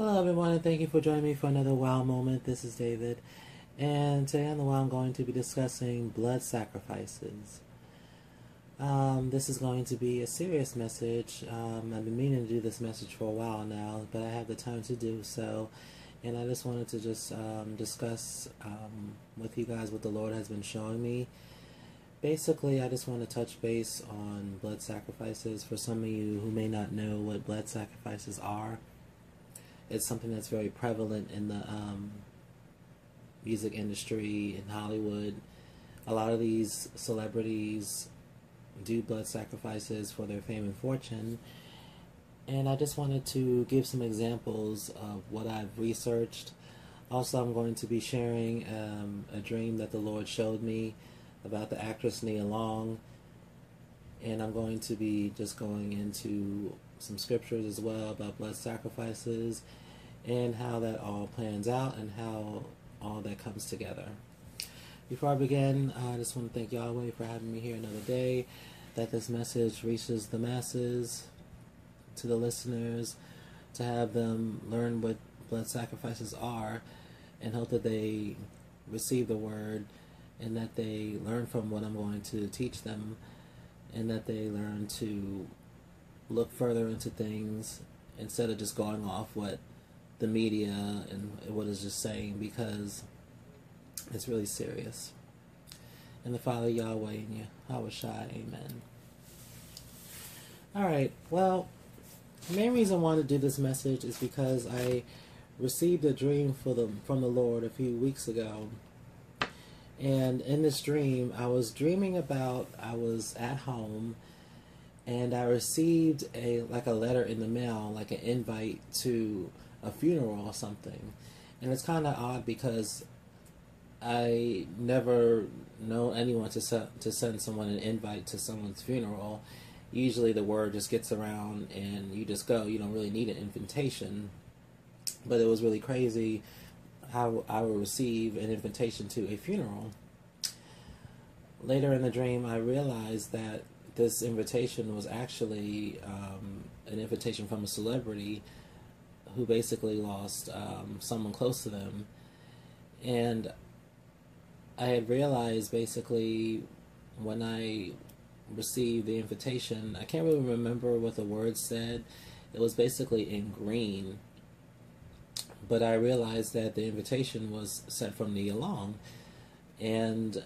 Hello, everyone, and thank you for joining me for another WOW moment. This is David, and today on the WOW, I'm going to be discussing blood sacrifices. This is going to be a serious message. I've been meaning to do this message for a while now, but I have the time to do so, and I just wanted to just discuss with you guys what the Lord has been showing me. Basically, I just want to touch base on blood sacrifices. For some of you who may not know what blood sacrifices are, it's something that's very prevalent in the music industry in Hollywood. A lot of these celebrities do blood sacrifices for their fame and fortune. And I just wanted to give some examples of what I've researched. Also, I'm going to be sharing a dream that the Lord showed me about the actress Nia Long. And I'm going to be just going into some scriptures as well about blood sacrifices and how that all plans out and how all that comes together. Before I begin, I just want to thank Yahweh for having me here another day, that this message reaches the masses, to the listeners, to have them learn what blood sacrifices are and hope that they receive the word and that they learn from what I'm going to teach them and that they learn to look further into things instead of just going off what the media and what is just saying, because it's really serious. In the Father, Yahweh, and Yahweh Shai, amen. Alright, well, the main reason I wanted to do this message is because I received a dream from the Lord a few weeks ago. And in this dream, I was dreaming about, I was at home, and I received a letter in the mail, like an invite to a funeral or something. And it's kind of odd because I never know anyone to send someone an invite to someone's funeral. Usually the word just gets around and you just go. You don't really need an invitation. But it was really crazy how I would receive an invitation to a funeral. Later in the dream, I realized that this invitation was actually an invitation from a celebrity who basically lost someone close to them. And I had realized basically when I received the invitation, I can't really remember what the words said. It was basically in green. But I realized that the invitation was sent from Nia Long. And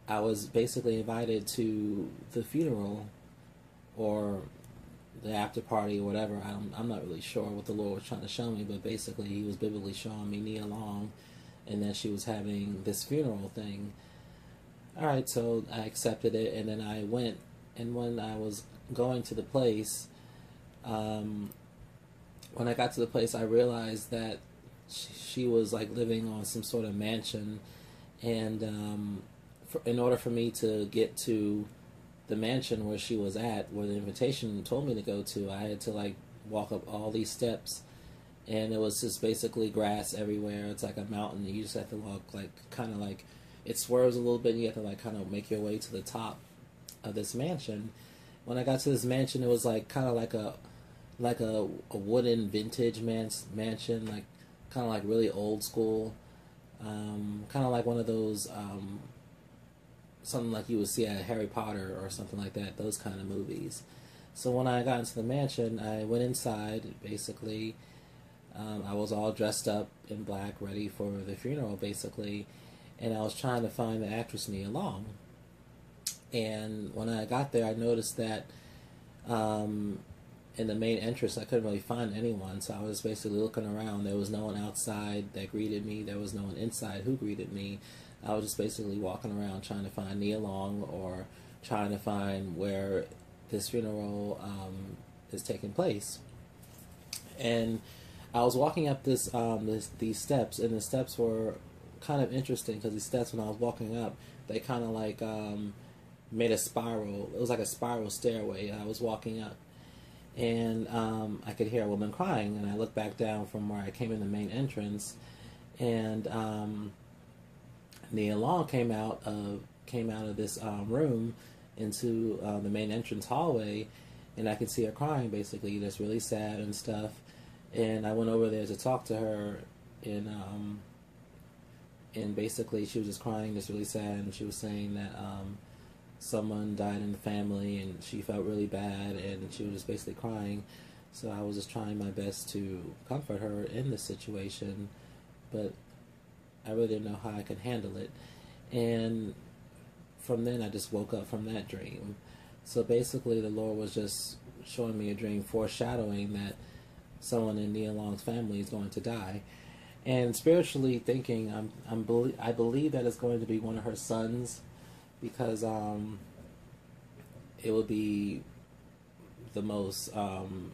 I was basically invited to the funeral or the after party or whatever. I'm not really sure what the Lord was trying to show me, but basically he was biblically showing me Nia Long and that she was having this funeral thing. Alright, so I accepted it, and then I went, and when I was going to the place, when I got to the place, I realized that she was like living on some sort of mansion, and in order for me to get to the mansion where she was at, where the invitation told me to go to, I had to like walk up all these steps, and it was just basically grass everywhere. It's like a mountain. You just have to walk like kind of like it swerves a little bit, and you have to like kind of make your way to the top of this mansion. When I got to this mansion, it was like kind of like a wooden vintage mansion, like kind of like really old school, kind of like one of those something like you would see at Harry Potter or something like that, those kind of movies. So when I got into the mansion, I went inside, basically. I was all dressed up in black, ready for the funeral, basically. And I was trying to find the actress Nia Long. And when I got there, I noticed that in the main entrance, I couldn't really find anyone. So I was basically looking around. There was no one outside that greeted me. There was no one inside who greeted me. I was just basically walking around trying to find Nia Long or trying to find where this funeral is taking place. And I was walking up these steps, and the steps were kind of interesting because these steps, when I was walking up, they kind of like made a spiral. It was like a spiral stairway. I was walking up, and I could hear a woman crying, and I looked back down from where I came in the main entrance, and Nia Long came out of this room into the main entrance hallway, and I could see her crying, basically, just really sad and stuff. And I went over there to talk to her, and and basically she was just crying, just really sad, and she was saying that someone died in the family, and she felt really bad, and she was just basically crying. So I was just trying my best to comfort her in this situation, but I really didn't know how I could handle it. And from then, I just woke up from that dream. So basically, the Lord was just showing me a dream, foreshadowing that someone in Nia Long's family is going to die. And spiritually thinking, I believe that it's going to be one of her sons, because it would be the most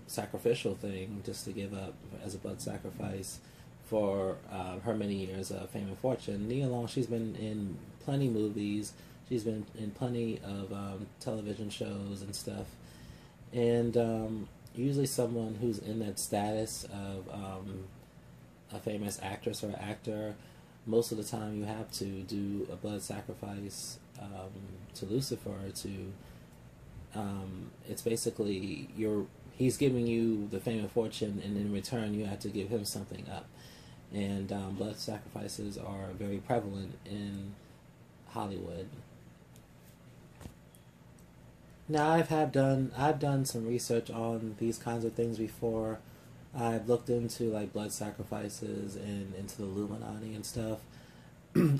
sacrificial thing just to give up as a blood sacrifice for her many years of fame and fortune. Nia Long, she's been in plenty movies. She's been in plenty of television shows and stuff. And usually someone who's in that status of a famous actress or actor, most of the time you have to do a blood sacrifice to Lucifer. It's basically he's giving you the fame and fortune, and in return you have to give him something up. And blood sacrifices are very prevalent in Hollywood. Now I've done some research on these kinds of things before. I've looked into like blood sacrifices and into the Illuminati and stuff.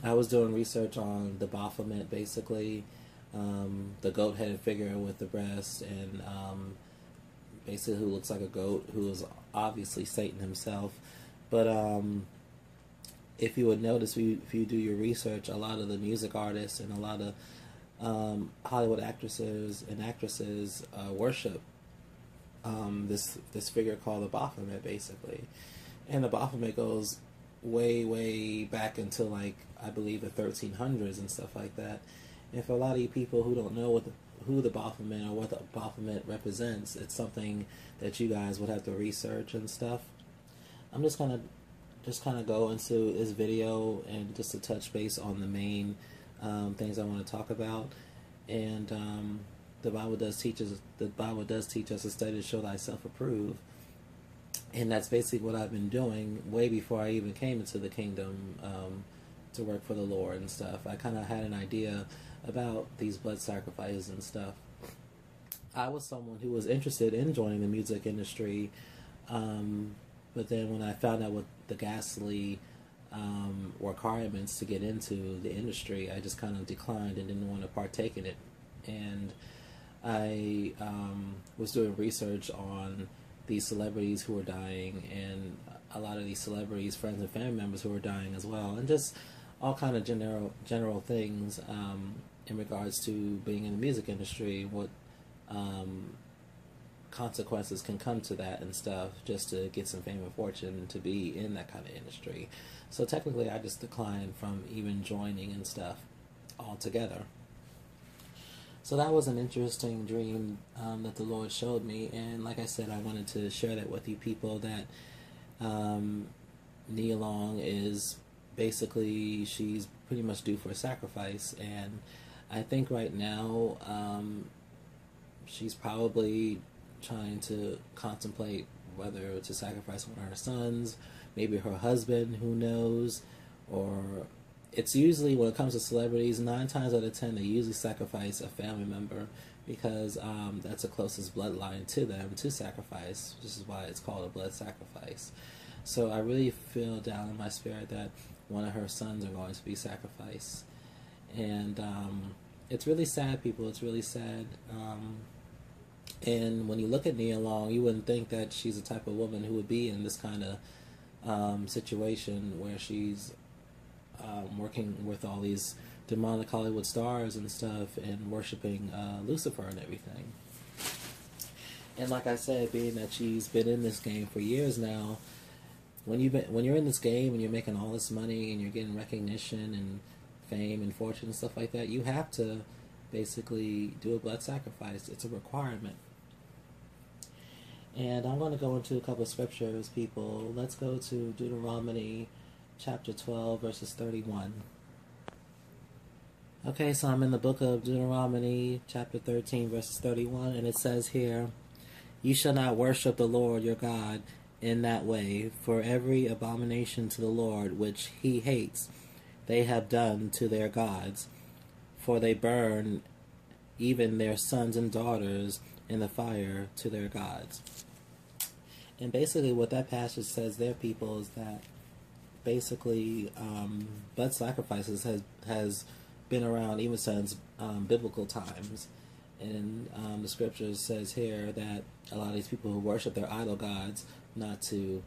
I was doing research on the Baphomet, basically, the goat-headed figure with the breast, and basically who looks like a goat, who is obviously Satan himself. But if you would notice, if you do your research, a lot of the music artists and a lot of Hollywood actresses and actresses worship this figure called the Baphomet, basically. And the Baphomet goes way back into, like, I believe the 1300s and stuff like that. And for a lot of you people who don't know who the Baphomet or what the Baphomet represents, it's something that you guys would have to research and stuff. I'm just gonna go into this video and just to touch base on the main things I want to talk about. And the Bible does teach us to study to show thyself approved. And that's basically what I've been doing way before I even came into the kingdom to work for the Lord and stuff. I kind of had an idea about these blood sacrifices and stuff. I was someone who was interested in joining the music industry, but then when I found out what the ghastly requirements to get into the industry, I just kind of declined and didn't want to partake in it. And I was doing research on these celebrities who were dying, and a lot of these celebrities, friends and family members who were dying as well, and just all kind of general things in regards to being in the music industry, what consequences can come to that and stuff, just to get some fame and fortune to be in that kind of industry. So technically I just declined from even joining and stuff altogether. So that was an interesting dream that the Lord showed me, and like I said, I wanted to share that with you people, that Nia Long is basically, she's pretty much due for a sacrifice, and I think right now she's probably trying to contemplate whether to sacrifice one of her sons, maybe her husband, who knows, or it's usually, when it comes to celebrities, 9 times out of 10 they usually sacrifice a family member, because that's the closest bloodline to them to sacrifice, which is why it's called a blood sacrifice. So I really feel down in my spirit that one of her sons are going to be sacrificed. And it's really sad, people. It's really sad. And when you look at Nia Long, you wouldn't think that she's the type of woman who would be in this kind of situation where she's working with all these demonic Hollywood stars and stuff, and worshiping Lucifer and everything. And like I said, being that she's been in this game for years now, when you're in this game and you're making all this money and you're getting recognition and fame and fortune and stuff like that, you have to basically do a blood sacrifice. It's a requirement. And I'm going to go into a couple of scriptures, people. Let's go to Deuteronomy chapter 12, verses 31. Okay, so I'm in the book of Deuteronomy, chapter 13, verses 31, and it says here, "You shall not worship the Lord your God in that way, for every abomination to the Lord which he hates, they have done to their gods, for they burn even their sons and daughters in the fire to their gods. And basically what that passage says there, people, is that basically blood sacrifices has been around even since biblical times. And the scripture says here that a lot of these people who worship their idol gods not to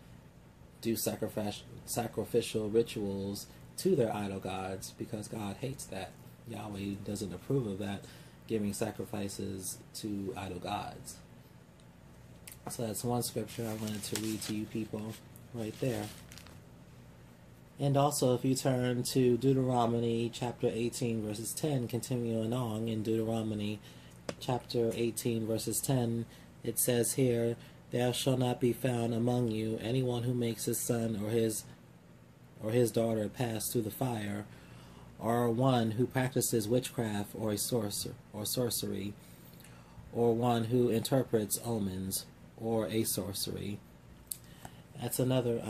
do sacrificial rituals to their idol gods, because God hates that. Yahweh doesn't approve of that, giving sacrifices to idol gods. So that's one scripture I wanted to read to you people right there. And also, if you turn to Deuteronomy chapter 18 verses 10, continuing on in Deuteronomy chapter 18 verses 10, it says here, "There shall not be found among you anyone who makes his son or his daughter pass through the fire, or one who practices witchcraft or sorcery, or one who interprets omens, or a sorcery." That's another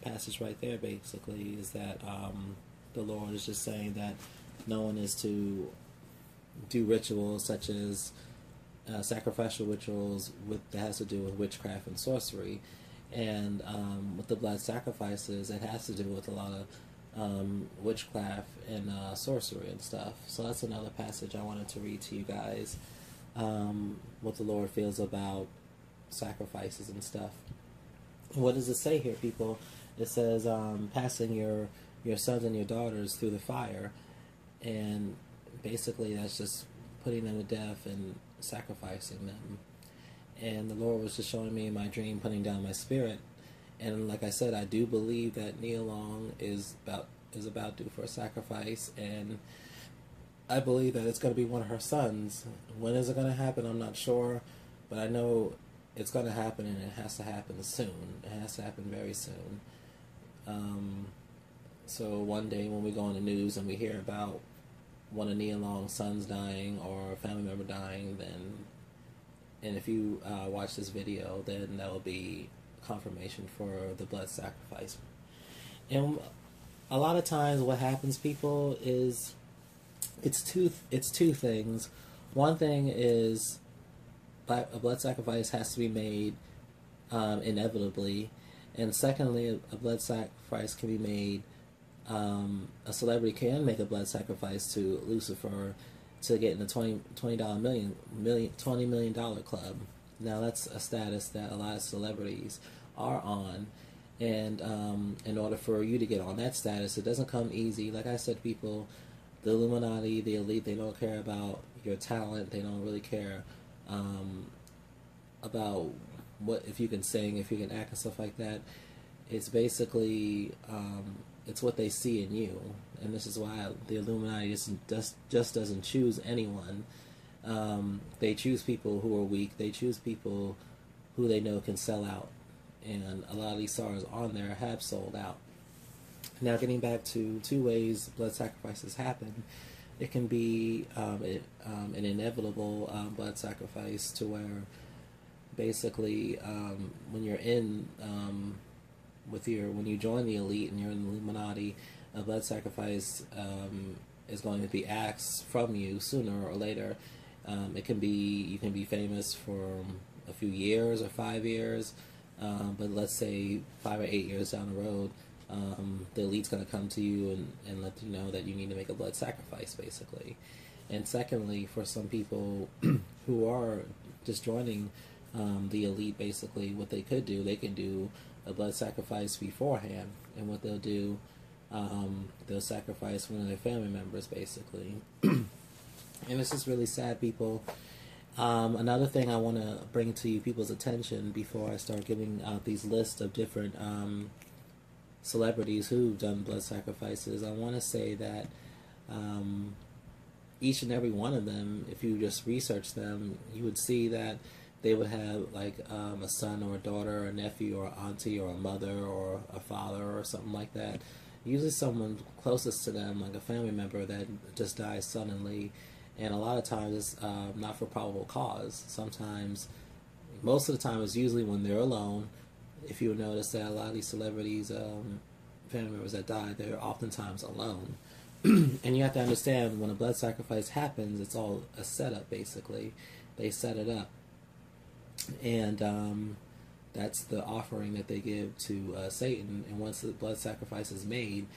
passage right there, basically, is that the Lord is just saying that no one is to do rituals such as sacrificial rituals that has to do with witchcraft and sorcery. And with the blood sacrifices, it has to do with a lot of witchcraft and sorcery and stuff. So that's another passage I wanted to read to you guys, what the Lord feels about sacrifices and stuff. What does it say here, people? It says passing your sons and your daughters through the fire, and basically that's just putting them to death and sacrificing them. And the Lord was just showing me in my dream, putting down my spirit. And like I said, I do believe that Nia Long is about due for a sacrifice, and I believe that it's going to be one of her sons. When is it going to happen? I'm not sure, but I know it's going to happen, and it has to happen soon. It has to happen very soon. So one day when we go on the news and we hear about one of Nia Long's sons dying or a family member dying, and if you watch this video, then that will be confirmation for the blood sacrifice. And a lot of times what happens, people, is it's two things. One thing is a blood sacrifice has to be made inevitably, and secondly, a blood sacrifice can be made. A celebrity can make a blood sacrifice to Lucifer to get in the $20 million club. Now that's a status that a lot of celebrities are on, and in order for you to get on that status, it doesn't come easy. Like I said, people, the Illuminati, the elite, they don't care about your talent. They don't really care about what, if you can sing, if you can act and stuff like that. It's basically it's what they see in you, and this is why the Illuminati just doesn't choose anyone. They choose people who are weak. They choose people who they know can sell out, and a lot of these stars on there have sold out. Now, getting back to two ways blood sacrifices happen. It can be an inevitable blood sacrifice, to where basically when you're in when you join the elite and you're in the Illuminati, a blood sacrifice is going to be asked from you sooner or later. You can be famous for a few years or 5 years, but let's say 5 or 8 years down the road, the elite's going to come to you and let you know that you need to make a blood sacrifice, basically. And secondly, for some people who are just joining the elite, basically, what they could do, they can do a blood sacrifice beforehand. And what they'll do, they'll sacrifice one of their family members, basically. And this is really sad, people. Another thing I want to bring to you people's attention before I start giving out these lists of different celebrities who've done blood sacrifices, I want to say that each and every one of them, if you just research them, you would see that they would have like a son or a daughter or a nephew or an auntie or a mother or a father or something like that. Usually someone closest to them, like a family member that just dies suddenly. And a lot of times it's not for probable cause. Sometimes, most of the time, it's usually when they're alone. if you notice that a lot of these celebrities, family members that die, they're oftentimes alone. And you have to understand, when a blood sacrifice happens, it's all a setup, basically. They set it up. And that's the offering that they give to Satan. And once the blood sacrifice is made,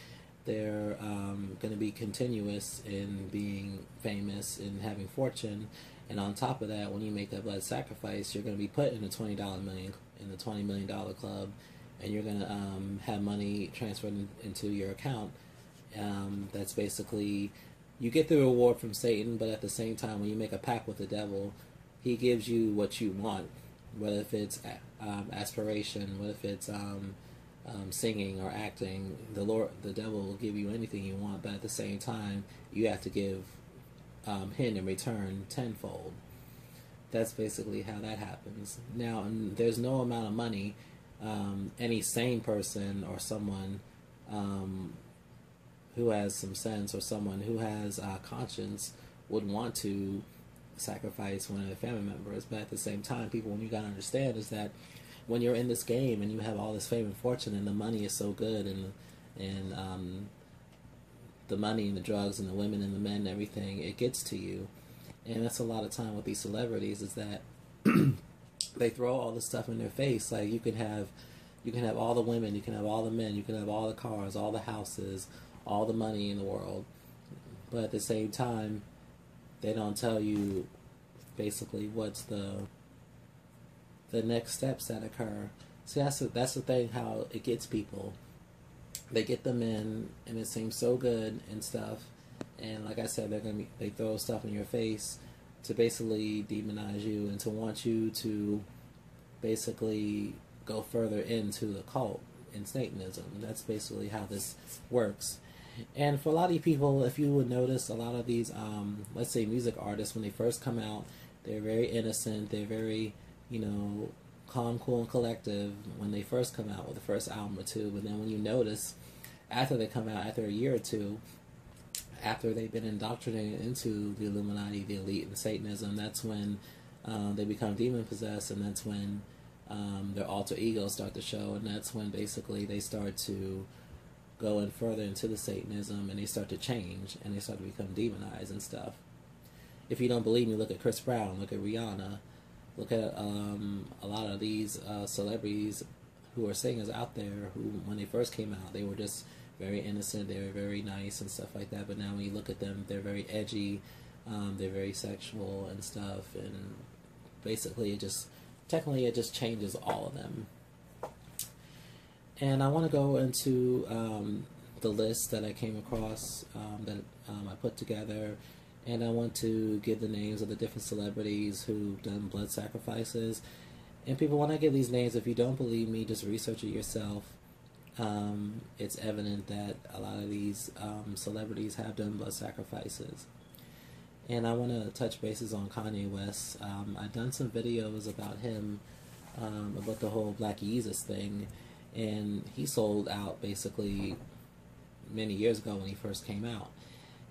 they're going to be continuous in being famous and having fortune. And on top of that, when you make that blood sacrifice, you're going to be put in the $20 million, in the $20 million club, and you're going to have money transferred into your account. That's basically, you get the reward from Satan, but at the same time, when you make a pact with the devil, he gives you what you want, whether if it's aspiration, whether if it's singing or acting. The devil will give you anything you want, but at the same time, you have to give him in return tenfold. That's basically how that happens. Now, there's no amount of money any sane person or someone who has some sense, or someone who has conscience, would want to sacrifice one of their family members. But at the same time, people, when you gotta understand is that when you're in this game and you have all this fame and fortune, and the money is so good, and the money and the drugs and the women and the men and everything, it gets to you. And that's a lot of time with these celebrities, is that they throw all this stuff in their face. Like, you can have all the women, you can have all the men, you can have all the cars, all the houses, all the money in the world, but at the same time, they don't tell you basically what's the next steps that occur. See, that's the thing, how it gets people. They get them in, and it seems so good and stuff, and like I said, they throw stuff in your face to basically demonize you and to want you to basically go further into the cult and Satanism. That's basically how this works. And for a lot of people, if you would notice, a lot of these, let's say music artists, when they first come out, they're very innocent, they're very, calm, cool, and collective when they first come out with the first album or two. But then when you notice, after they come out, after a year or two, after they've been indoctrinated into the Illuminati, the elite, and Satanism, that's when they become demon-possessed, and that's when their alter egos start to show, and that's when basically they start to go in further into the Satanism, and they start to change, and they start to become demonized and stuff. If you don't believe me, look at Chris Brown, look at Rihanna, look at a lot of these celebrities who are singers out there who, when they first came out, they were just very innocent, they were very nice and stuff like that, but now when you look at them, they're very edgy, they're very sexual and stuff, and basically it just changes all of them. And I want to go into the list that I came across, that I put together, and I want to give the names of the different celebrities who've done blood sacrifices. And people, when I give these names, if you don't believe me, just research it yourself. It's evident that a lot of these celebrities have done blood sacrifices. And I want to touch bases on Kanye West. I've done some videos about him, about the whole Black Jesus thing. And he sold out basically many years ago when he first came out.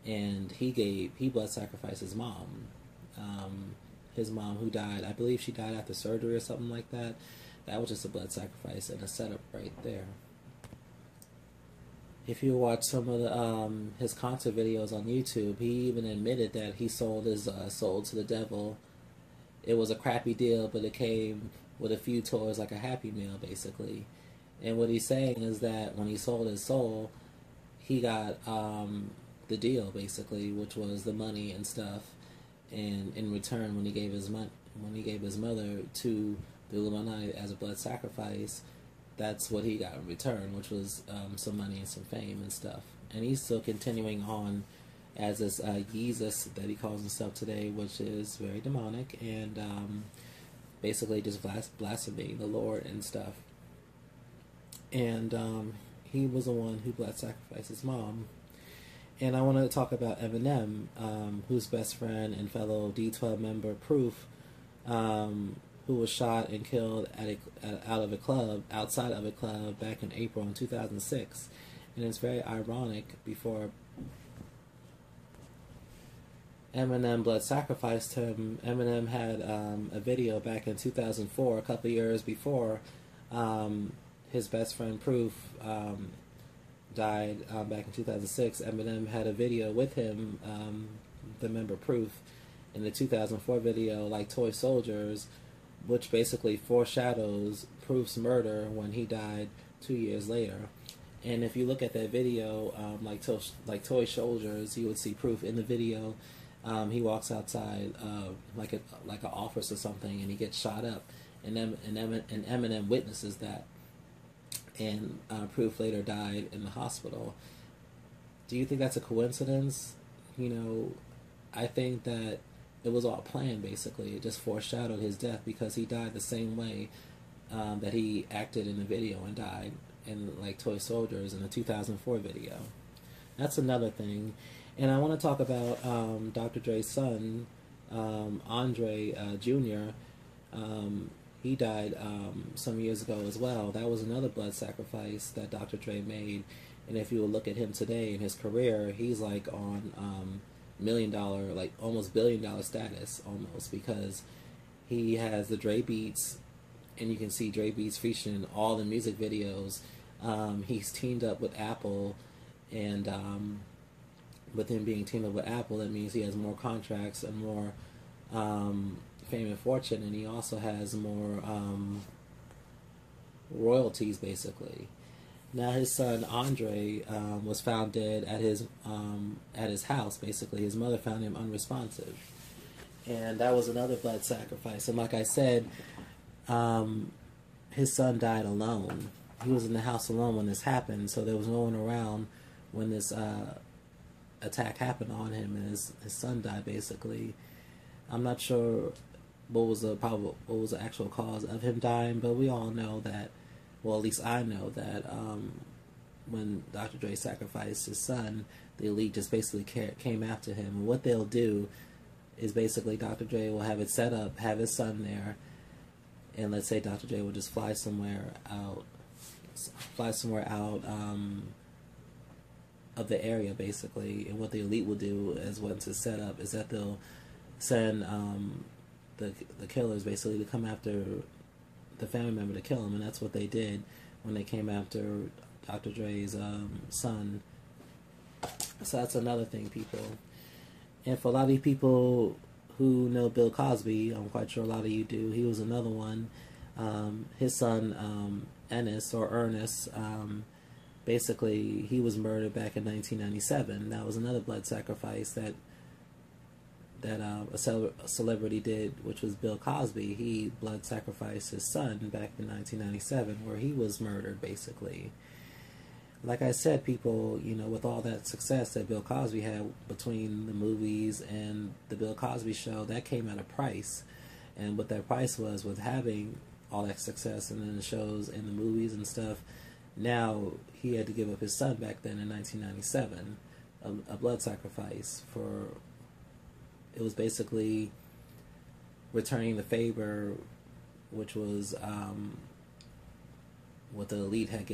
And he blood sacrificed his mom. His mom, who died, I believe she died after surgery or something like that. That was just a blood sacrifice and a setup right there. If you watch some of the his concert videos on YouTube, he even admitted that he sold his soul to the devil. It was a crappy deal, but it came with a few toys, like a Happy Meal, basically. And what he's saying is that when he sold his soul, he got the deal, basically, which was the money and stuff. And in return, when he gave his mother to the Illuminati as a blood sacrifice, that's what he got in return, which was some money and some fame and stuff. And he's still continuing on as this Jesus that he calls himself today, which is very demonic and basically just blaspheming the Lord and stuff. And he was the one who blood sacrificed his mom. And I want to talk about Eminem, whose best friend and fellow W.O.W member, Proof, who was shot and killed outside of a club back in April in 2006. And it's very ironic, before Eminem blood sacrificed him, Eminem had a video back in 2004, a couple years before, his best friend Proof died back in 2006. Eminem had a video with him, the member Proof, in the 2004 video, like Toy Soldiers, which basically foreshadows Proof's murder when he died 2 years later. And if you look at that video, like Toy Soldiers, you would see Proof in the video. He walks outside like an office or something, and he gets shot up. And Eminem witnesses that. And Proof later died in the hospital. Do you think that's a coincidence? You know, I think that it was all planned, basically. It just foreshadowed his death because he died the same way that he acted in the video and died in like Toy Soldiers in the 2004 video. That's another thing. And I want to talk about Dr. Dre's son, Andre Jr. He died some years ago as well. That was another blood sacrifice that Dr. Dre made. And if you will look at him today in his career, he's like on $1 million, like almost $1 billion status almost, because he has the Dre Beats, and you can see Dre Beats featured in all the music videos. He's teamed up with Apple, and with him being teamed up with Apple, that means he has more contracts and more fame and fortune, and he also has more royalties, basically. Now his son Andre was found dead at his house. Basically, his mother found him unresponsive, and that was another blood sacrifice. And like I said, his son died alone. He was in the house alone when this happened, so there was no one around when this attack happened on him, and his son died. Basically, I'm not sure what was the actual cause of him dying, but we all know that. Well, at least I know that when Dr. Dre sacrificed his son, the elite just basically came after him. And what they'll do is basically Dr. Dre will have it set up, have his son there, and let's say Dr. Dre will just fly somewhere out of the area, basically. And what the elite will do is once it's set up is that they'll send the killers basically to come after the family member to kill him, and that's what they did when they came after Dr. Dre's son. So that's another thing, people. And for a lot of you people who know Bill Cosby, I'm quite sure a lot of you do, he was another one. His son, Ernest, basically he was murdered back in 1997. That was another blood sacrifice that a celebrity did, which was Bill Cosby. He blood sacrificed his son back in 1997, where he was murdered, basically. Like I said, people, you know, with all that success that Bill Cosby had between the movies and the Bill Cosby Show, that came at a price. And what that price was, with having all that success and then the shows and the movies and stuff, now he had to give up his son back then in 1997, a blood sacrifice for... It was basically returning the favor, which was what the elite had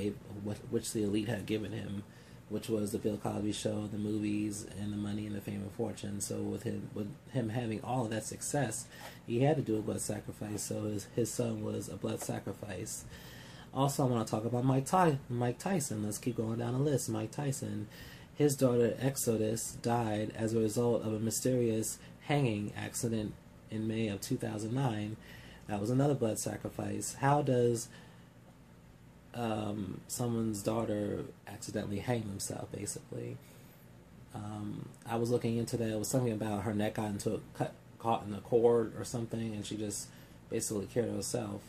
which the elite had given him, which was the Bill Cosby Show, the movies, and the money and the fame and fortune. So with him having all of that success, he had to do a blood sacrifice. So his son was a blood sacrifice. Also, I want to talk about Mike Tyson. Let's keep going down the list. Mike Tyson. His daughter Exodus died as a result of a mysterious hanging accident in May of 2009. That was another blood sacrifice. How does someone's daughter accidentally hang themselves, basically? I was looking into that. It was something about her neck caught in a cord or something, and she just basically killed herself.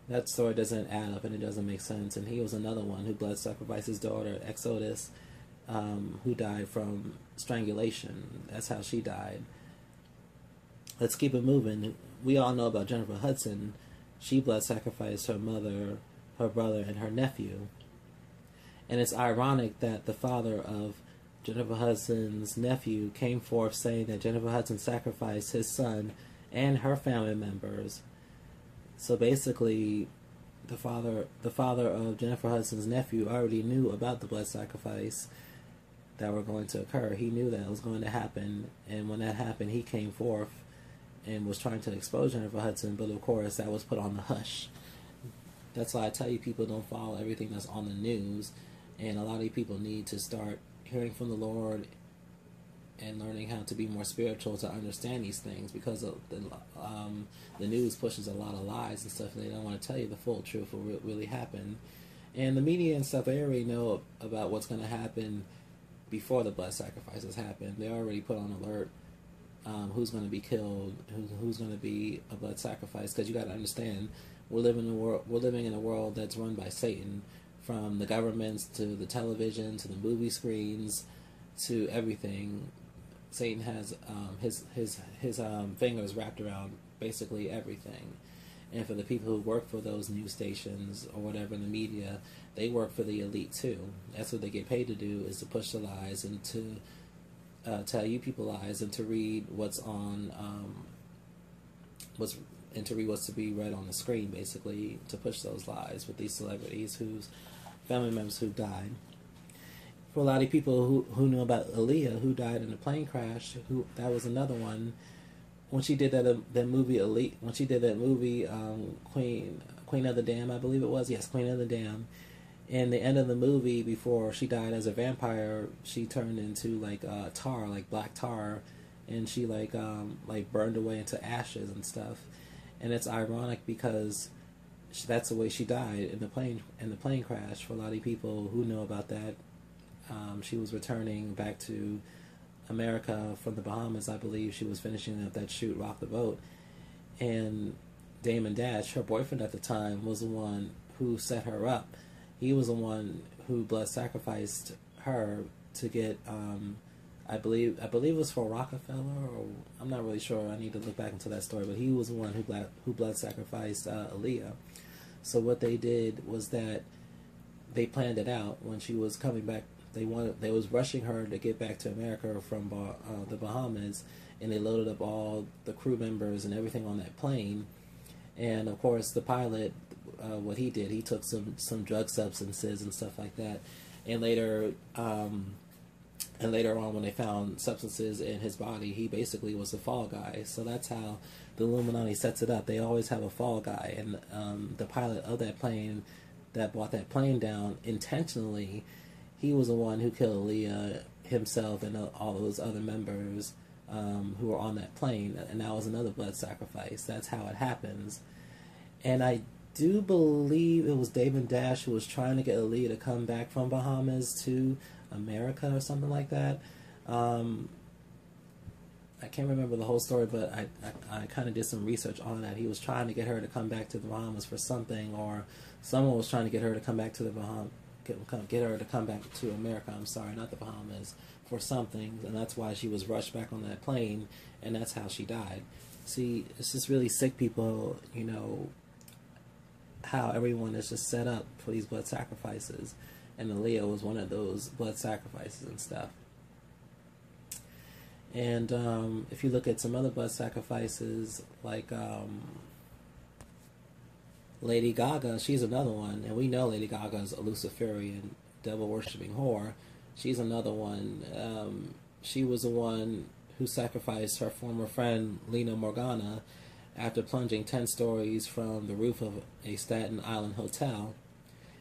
That story doesn't add up, and it doesn't make sense. And he was another one who blood sacrificed his daughter Exodus, who died from strangulation. That's how she died. Let's keep it moving. We all know about Jennifer Hudson. She blood sacrificed her mother, her brother, and her nephew. And it's ironic that the father of Jennifer Hudson's nephew came forth saying that Jennifer Hudson sacrificed his son and her family members. So basically, the father of Jennifer Hudson's nephew already knew about the blood sacrifice that were going to occur. He knew that it was going to happen, and when that happened, he came forth and was trying to expose Jennifer Hudson, but of course that was put on the hush. That's why I tell you, people don't follow everything that's on the news, and a lot of you people need to start hearing from the Lord and learning how to be more spiritual to understand these things, because of the news pushes a lot of lies and stuff, and they don't want to tell you the full truth of what really happened. And the media and stuff, they already know about what's going to happen before the blood sacrifices happen. They already put on alert who's going to be killed, who's going to be a blood sacrifice. Because you got to understand, we're living in a world that's run by Satan, from the governments to the television to the movie screens to everything. Satan has his fingers wrapped around basically everything. And for the people who work for those news stations or whatever in the media, they work for the elite too. That's what they get paid to do, is to push the lies and to tell you people lies, and to read what's on what's to be read on the screen, basically, to push those lies with these celebrities whose family members who died. For a lot of people who knew about Aaliyah, who died in a plane crash, that was another one. When she did that movie Queen of the Dam, I believe it was. Yes, Queen of the Dam. And the end of the movie, before she died as a vampire, she turned into tar, like black tar, and she burned away into ashes and stuff. And it's ironic because that's the way she died in the plane crash. For a lot of people who know about that, she was returning back to America from the Bahamas, I believe. She was finishing up that shoot, Rock the Boat, and Damon Dash, her boyfriend at the time, was the one who set her up. He was the one who blood sacrificed her to get, I believe it was for Rockefeller, or I'm not really sure. I need to look back into that story, but he was the one who blood sacrificed Aaliyah. So what they did was that they planned it out. When she was coming back, they was rushing her to get back to America from the Bahamas, and they loaded up all the crew members and everything on that plane. And of course, the pilot, what he did, he took some drug substances and stuff like that. And later on, when they found substances in his body, he basically was the fall guy. So that's how the Illuminati sets it up. They always have a fall guy, and the pilot of that plane that brought that plane down intentionally, he was the one who killed Aaliyah himself and all those other members who were on that plane, and that was another blood sacrifice. That's how it happens. And I do believe it was Damon Dash who was trying to get Aaliyah to come back from Bahamas to America or something like that. I can't remember the whole story, but I kind of did some research on that. He was trying to get her to come back to the Bahamas for something, or someone was trying to get her to come back to the Bahamas, get her to come back to America, I'm sorry, not the Bahamas, for something, and that's why she was rushed back on that plane, and that's how she died. See, it's just really sick, people, how everyone is just set up for these blood sacrifices, and Aaliyah was one of those blood sacrifices and stuff. And if you look at some other blood sacrifices, like Lady Gaga, she's another one, and we know Lady Gaga is a Luciferian, devil-worshipping whore. She's another one. She was the one who sacrificed her former friend, Lena Morgana, after plunging 10 stories from the roof of a Staten Island hotel.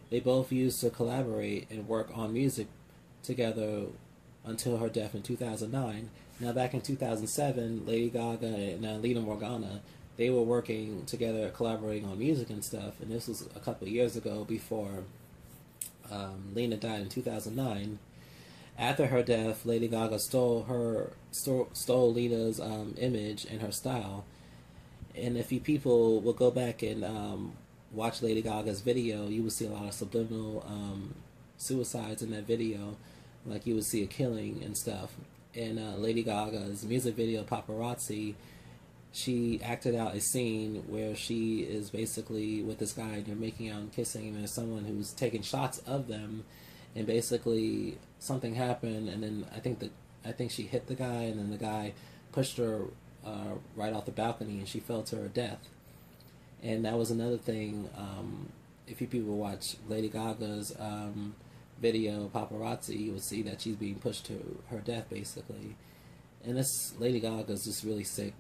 They both used to collaborate and work on music together until her death in 2009. Now, back in 2007, Lady Gaga and Lena Morgana, they were working together, collaborating on music and stuff, and this was a couple of years ago before Lena died in 2009. After her death, Lady Gaga stole Lena's image and her style. And if you people will go back and watch Lady Gaga's video, you will see a lot of subliminal suicides in that video. Like, you would see a killing and stuff. In Lady Gaga's music video, Paparazzi, she acted out a scene where she is basically with this guy and they're making out and kissing, and there's someone who's taking shots of them, and basically something happened, and then I think she hit the guy, and then the guy pushed her right off the balcony, and she fell to her death. And that was another thing. If you people watch Lady Gaga's video, Paparazzi, you will see that she's being pushed to her death, basically. And this Lady Gaga's just really sick,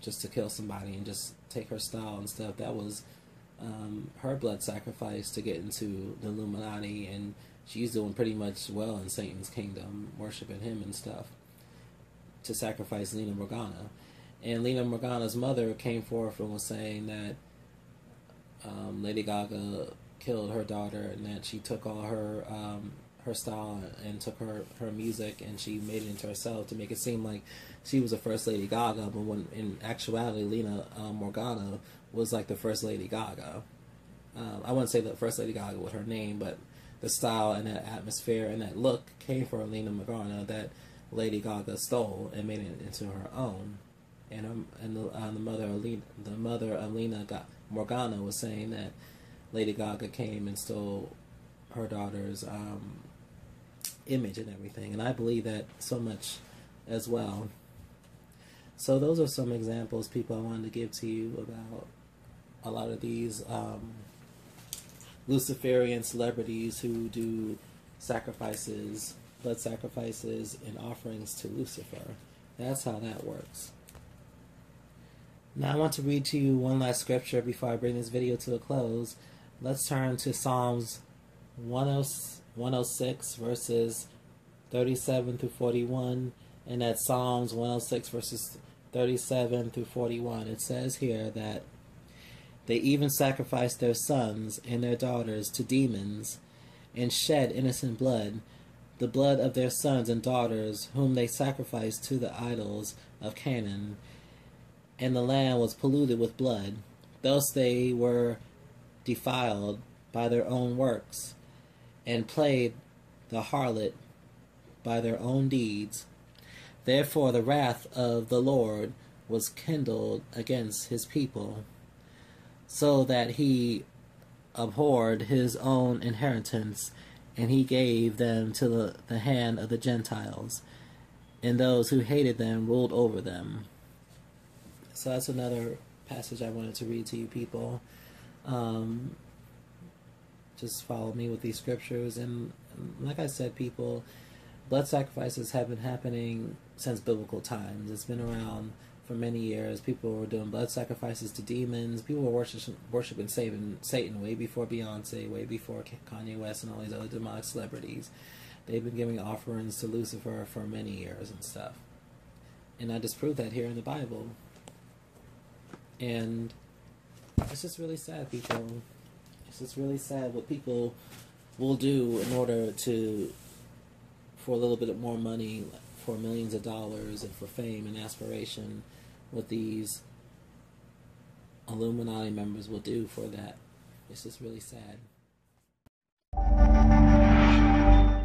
just to kill somebody and just take her style and stuff. That was her blood sacrifice to get into the Illuminati, and she's doing pretty much well in Satan's kingdom, worshiping him and stuff, to sacrifice Lena Morgana. And Lena Morgana's mother came forth and was saying that Lady Gaga killed her daughter, and that she took all her style and took her music and she made it into herself to make it seem like she was the first Lady Gaga, but when in actuality Lena Morgana was like the first Lady Gaga. I wouldn't say the first Lady Gaga with her name, but the style and that atmosphere and that look came from Lena Morgana that Lady Gaga stole and made it into her own. And the mother of Lena Morgana was saying that Lady Gaga came and stole her daughter's image and everything, and I believe that so much as well. So those are some examples, people, I wanted to give to you about a lot of these Luciferian celebrities who do sacrifices, blood sacrifices, and offerings to Lucifer. That's how that works. Now I want to read to you one last scripture before I bring this video to a close. Let's turn to Psalms 106 verses 37 through 41, and that's Psalms 106 verses 37 through 41. It says here that they even sacrificed their sons and their daughters to demons and shed innocent blood, the blood of their sons and daughters whom they sacrificed to the idols of Canaan, and the land was polluted with blood. Thus they were defiled by their own works, and played the harlot by their own deeds. Therefore the wrath of the Lord was kindled against his people, so that he abhorred his own inheritance, and he gave them to the hand of the Gentiles, and those who hated them ruled over them. So that's another passage I wanted to read to you, people. Just follow me with these scriptures. And like I said, people, blood sacrifices have been happening since biblical times. It's been around for many years. People were doing blood sacrifices to demons. People were worshiping Satan way before Beyonce, way before Kanye West and all these other demonic celebrities. They've been giving offerings to Lucifer for many years and stuff. And I disprove that here in the Bible. And it's just really sad, people. It's just really sad what people will do in order to, for a little bit more money, for millions of dollars, and for fame and aspiration, what these Illuminati members will do for that. It's just really sad.